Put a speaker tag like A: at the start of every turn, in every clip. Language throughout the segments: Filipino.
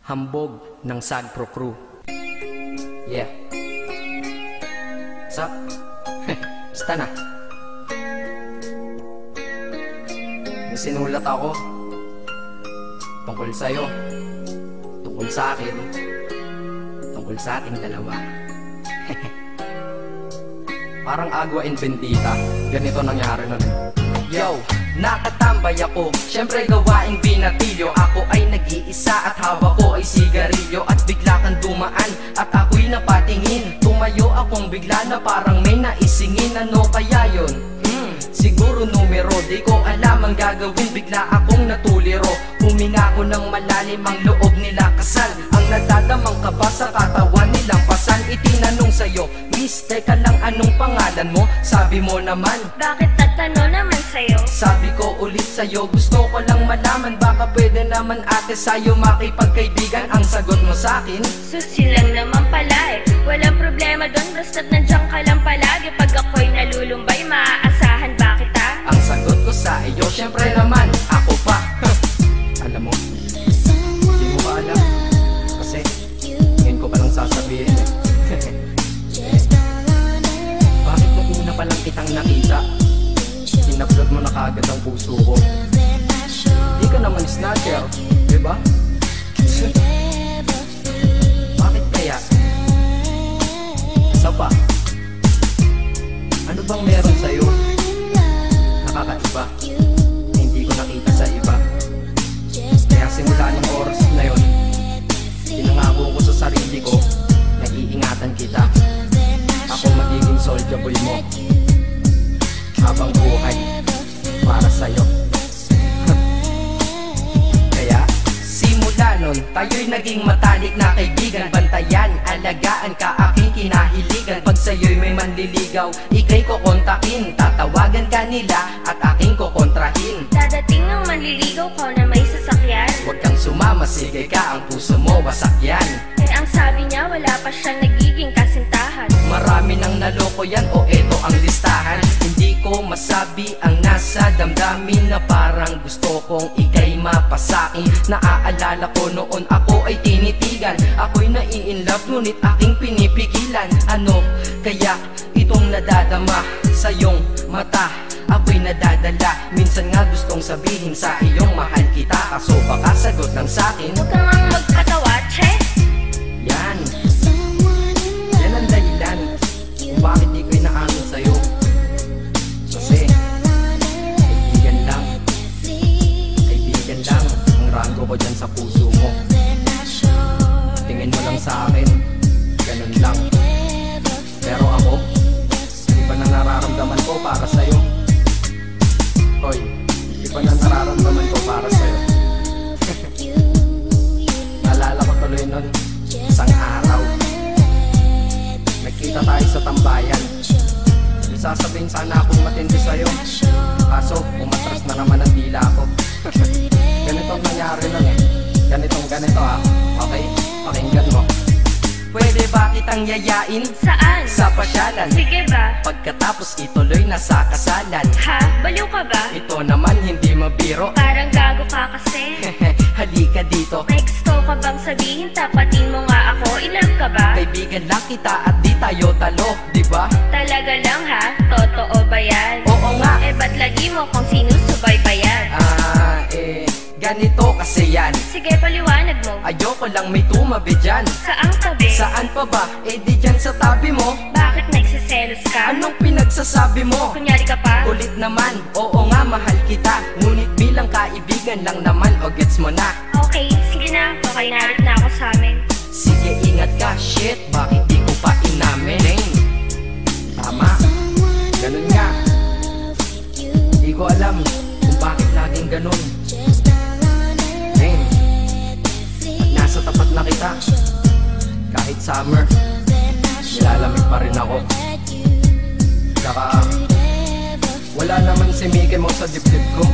A: Hambog ng Sagpro Crew. Yeah. What's up? Basta na. May sinulat ako tungkol sa'yo, tungkol sa akin, tungkol sa ating dalawa. Parang Agua and Bendita. Ganito nangyari nun. Yo, nakatambay ako, syempre gawaing binatilyo. Ako ay nag-iisa at hawak ko ay sigarilyo. At bigla kang dumaan at ako'y napatingin. Tumayo akong bigla na parang may naisingin. Ano kaya yun? Siguro numero, di ko alam ang gagawin. Bigla akong natuliro, huminga ko ng malalim, ang loob nila kasal. Ang nagdadamang kaba sa katawan nilang pasan. Itinanong sa'yo, miss, teka lang, anong pangalan mo? Sabi mo naman,
B: bakit tatanong naman sa'yo?
A: Sabi ko ulit sa'yo, gusto ko lang malaman. Baka pwede naman ate sa'yo makipagkaibigan. Ang sagot mo sa'kin,
B: Susi lang naman pala eh. Walang problema doon, basta't nandiyan ka lang palagi. Pag ako'y nalulumbay, maaasahan ba kita?
A: ang sagot ko sa iyo, syempre naman, ako pa. Alam mo, hindi mo pa alam, kasi ngayon ko palang sasabihin eh. Bakit nung una palang kitang nakita, in-upload mo na kaagad ang puso ko? Di ka naman snatcher, diba? Bakit kaya? Isa pa, ano bang meron sa'yo? Nakakaiba, hindi ko nakita sa iba. Kaya simula ng oras na yun, pinangako ko sa sarili ko na iingatan kita. Ako magiging soldier boy mo habang buhay para sa'yo. Kaya simula nun, tayo'y naging matalik na kaibigan. Bantayan, alagaan ka, aking kinahiligan. Pag sa'yo'y may manliligaw, ika'y kukontakin. Tatawagan ka nila at aking kukontrahin.
B: Dadating ng manliligaw ko na may sasakyan.
A: Huwag kang sumama, sige ka, ang puso mo wasak yan.
B: Eh ang sabi niya, wala pa siyang nagiging kasintahan.
A: Marami nang naloko yan, o eto ang listahan. Hindi ko masabi ang nasa damdamin, na parang gusto kong ika'y mapasakin. Naaalala ko noon ako ay tinitigan, ako'y nai-inlove ngunit aking pinipigilan. Ano kaya itong nadadama sa iyong mata? Ako'y nadadala, minsan nga gustong sabihin sa iyong mahal kita, kaso baka sagot lang sa'kin,
B: Huwag kang ang magpatawa, che.
A: yan ang dahilan kung bakit di ko'y naangin sa'yo. Kasi kaibigan lang ang rango ko dyan sa puso mo. Tingin mo lang sa akin, ganun lang. Pero ako, iba na nararamdaman ko para sa'yo. Hoy, iba na nararamdaman ko para sa'yo. Naalala ko tuloy nun, isang araw nagkita tayo sa tambayan. May sasabihin sana akong matindi sa'yo, kaso umatras na naman ang dila ko. Ganitong nangyari nun eh. Ganito ha. Okay? Pakinggan mo. Pwede ba kitang yayain
B: Saan?
A: sa pasyalan?
B: Sige ba?
A: Pagkatapos ituloy na sa kasalan.
B: Ha? Baliw ka ba?
A: Ito naman hindi mabiro.
B: Parang gago ka kasi.
A: Halika dito,
B: May gusto ka bang sabihin? Tapatin mo nga ako. Ilove ka ba?
A: kaibigan lang kita at di tayo talo, di ba?
B: Talaga lang ha? Totoo ba yan?
A: Oo nga.
B: Eh ba't lagi mo kung sinusubay pa yan?
A: Ganito kasi yan.
B: Sige, paliwanag mo.
A: Ayoko lang may tumabi dyan.
B: Saang tabi?
A: Saan pa ba? Eh di dyan sa tabi mo.
B: Bakit nagsiselos ka?
A: Anong pinagsasabi mo?
B: Kunyari ka pa?
A: Ulit naman, oo nga mahal kita, ngunit bilang kaibigan lang naman, o gets mo na.
B: Okay, sige na. Okay, narit na ako sa amin.
A: Sige ingat ka, shit, bakit di ko pa inamin eh? Tama, ganun nga. Di ko alam kung bakit laging ganun. At nasa tapat na kita, kahit summer, nilalamig pa rin ako. Saka wala naman si Mickey mo sa dibdib ko,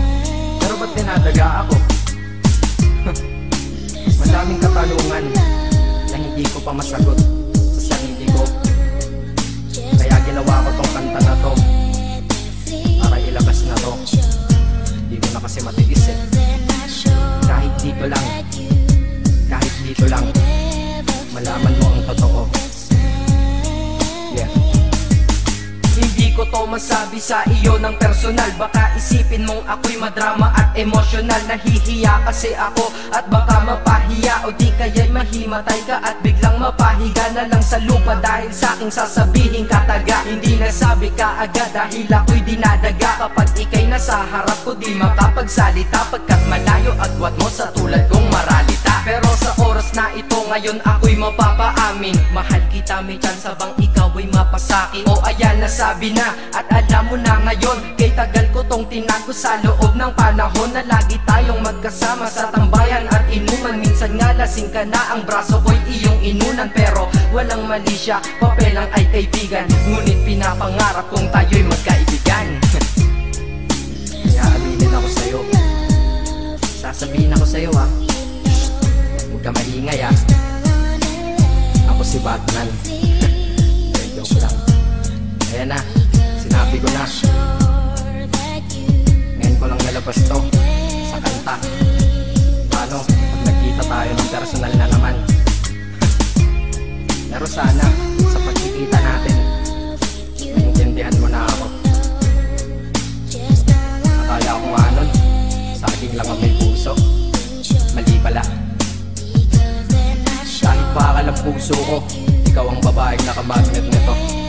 A: pero ba't dinadaga ako? Madaming katanungan na hindi ko pa masagot sa sarili ko. Kaya ginawa ko tong kanta na to para ilabas na to. Di ko na kasi matiis eh. Kahit dito lang, kahit dito lang malaman mo ang totoo. Yeah. Hindi ko to masabi sa iyo ng personal. Baka isipin mong ako'y madrama at emosyonal. Nahihiya kasi ako at baka mapahiya, o di kaya'y mahimatay ka at biglang mapahiga na lang sa lupa dahil sa aking sasabihin kataga. Hindi nasabi ka agad dahil ako'y dinadaga. Kapag ika'y nasa harap ko di makapagsalita, pagkat malayo agwat mo sa tulad kong maralita. Pero sa oras na ito ngayon ako'y mapapaamin, mahal kita, may tsansa bang ikaw ay mapasakin? O ayan, nasabi na at alam mo na ngayon. Kay tagal ko tong tinago sa loob ng panahon na lagi tayong magkasama sa tambayan at inuman. Minsan nga lasing ka na, ang braso ko'y iyong inunan. Pero walang mali siya, papelang ay kaibigan. Ngunit pinapangarap kong tayo'y magkaibigan. Kaya aminin ako sa'yo, sasabihin ako sa'yo ha, huwag ka maingay ha. Ako si Batman. Joke lang. Ayan na, sinabi ko na. Ngayon ko lang nalabas to sa kanta. Paano pag nagkita tayo ng personal na naman? Pero sana sa pagkikita natin maintindihan mo na ako. Akala ko nga nun saging lang ang may puso, mali pala. Kahit bakal ang puso ko, ikaw ang babaeng nakamagnet nito.